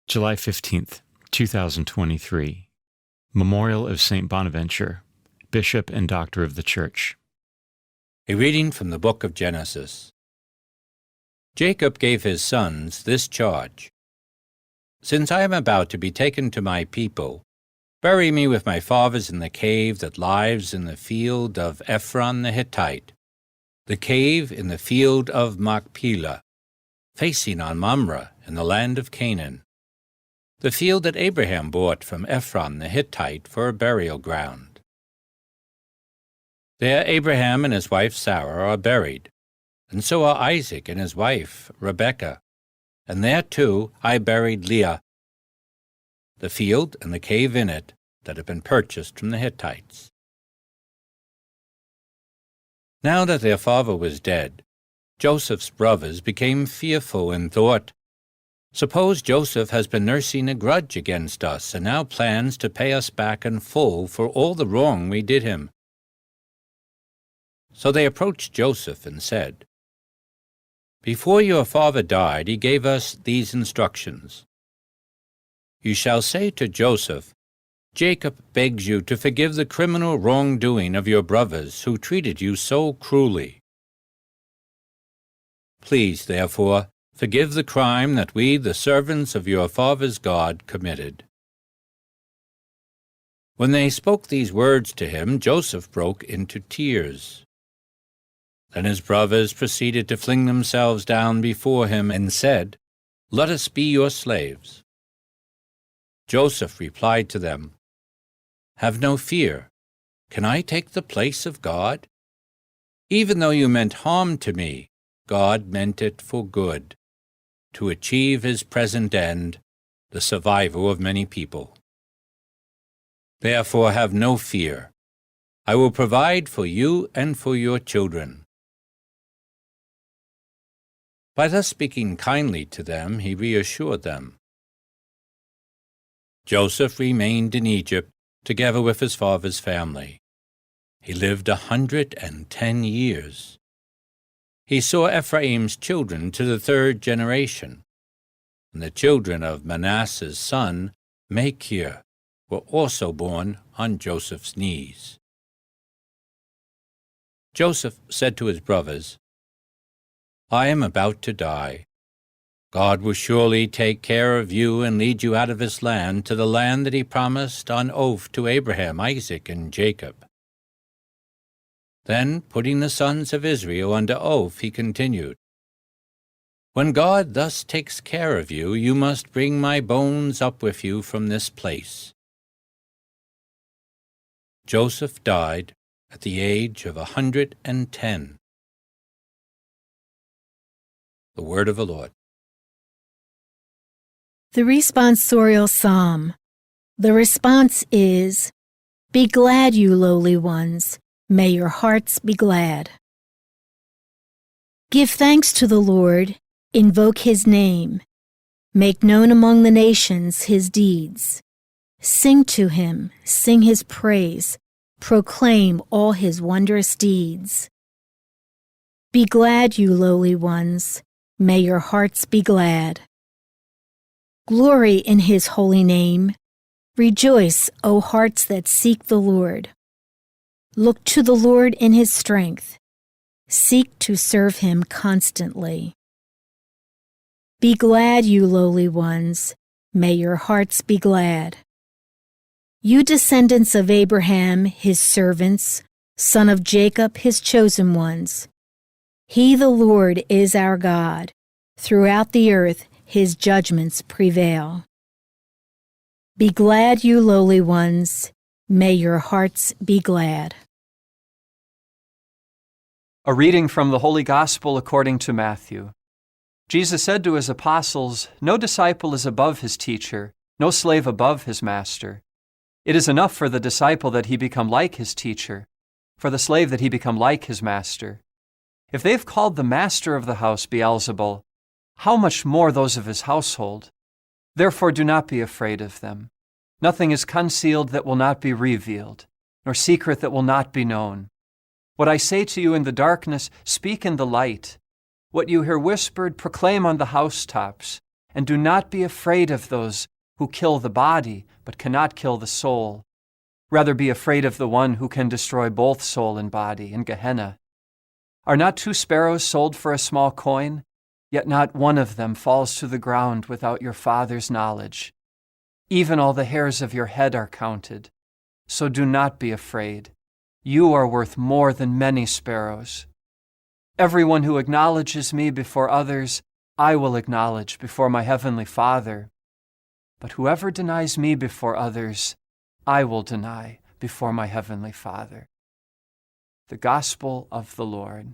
July 15th, 2023. Memorial of St. Bonaventure, Bishop and Doctor of the Church. A reading from the book of Genesis. Jacob gave his sons this charge: Since I am about to be taken to my people, bury me with my fathers in the cave that lies in the field of Ephron the Hittite, the cave in the field of Machpelah, facing on Mamre in the land of Canaan, the field that Abraham bought from Ephron the Hittite for a burial ground. There Abraham and his wife Sarah are buried, and so are Isaac and his wife Rebekah, and there too I buried Leah. The field and the cave in it that had been purchased from the Hittites. Now that their father was dead, Joseph's brothers became fearful and thought, Suppose Joseph has been nursing a grudge against us and now plans to pay us back in full for all the wrong we did him. So they approached Joseph and said, Before your father died, he gave us these instructions. You shall say to Joseph, Jacob begs you to forgive the criminal wrongdoing of your brothers who treated you so cruelly. Please, therefore, forgive the crime that we, the servants of your father's God, committed. When they spoke these words to him, Joseph broke into tears. Then his brothers proceeded to fling themselves down before him and said, Let us be your slaves. Joseph replied to them, Have no fear. Can I take the place of God? Even though you meant harm to me, God meant it for good, to achieve his present end, the survival of many people. Therefore have no fear. I will provide for you and for your children. By thus speaking kindly to them, he reassured them. Joseph remained in Egypt together with his father's family. He lived 110 years. He saw Ephraim's children to the third generation, and the children of Manasseh's son, Machir, were also born on Joseph's knees. Joseph said to his brothers, I am about to die. God will surely take care of you and lead you out of this land to the land that he promised on oath to Abraham, Isaac, and Jacob. Then, putting the sons of Israel under oath, he continued, When God thus takes care of you, you must bring my bones up with you from this place. Joseph died at the age of 110. The word of the Lord. The responsorial psalm. The response is, Be glad, you lowly ones. May your hearts be glad. Give thanks to the Lord. Invoke his name. Make known among the nations his deeds. Sing to him. Sing his praise. Proclaim all his wondrous deeds. Be glad, you lowly ones. May your hearts be glad. Glory in his holy name. Rejoice, O hearts that seek the Lord. Look to the Lord in his strength. Seek to serve him constantly. Be glad, you lowly ones. May your hearts be glad. You descendants of Abraham, his servants, son of Jacob, his chosen ones. He, the Lord, is our God. Throughout the earth, his judgments prevail. Be glad, you lowly ones. May your hearts be glad. A reading from the Holy Gospel according to Matthew. Jesus said to his apostles, No disciple is above his teacher, no slave above his master. It is enough for the disciple that he become like his teacher, for the slave that he become like his master. If they've called the master of the house Beelzebul, how much more those of his household? Therefore do not be afraid of them. Nothing is concealed that will not be revealed, nor secret that will not be known. What I say to you in the darkness, speak in the light. What you hear whispered, proclaim on the housetops. and do not be afraid of those who kill the body, but cannot kill the soul. Rather be afraid of the one who can destroy both soul and body in Gehenna. Are not 2 sparrows sold for a small coin? Yet not one of them falls to the ground without your Father's knowledge. Even all the hairs of your head are counted. So do not be afraid. You are worth more than many sparrows. Everyone who acknowledges me before others, I will acknowledge before my heavenly Father. But whoever denies me before others, I will deny before my heavenly Father. The Gospel of the Lord.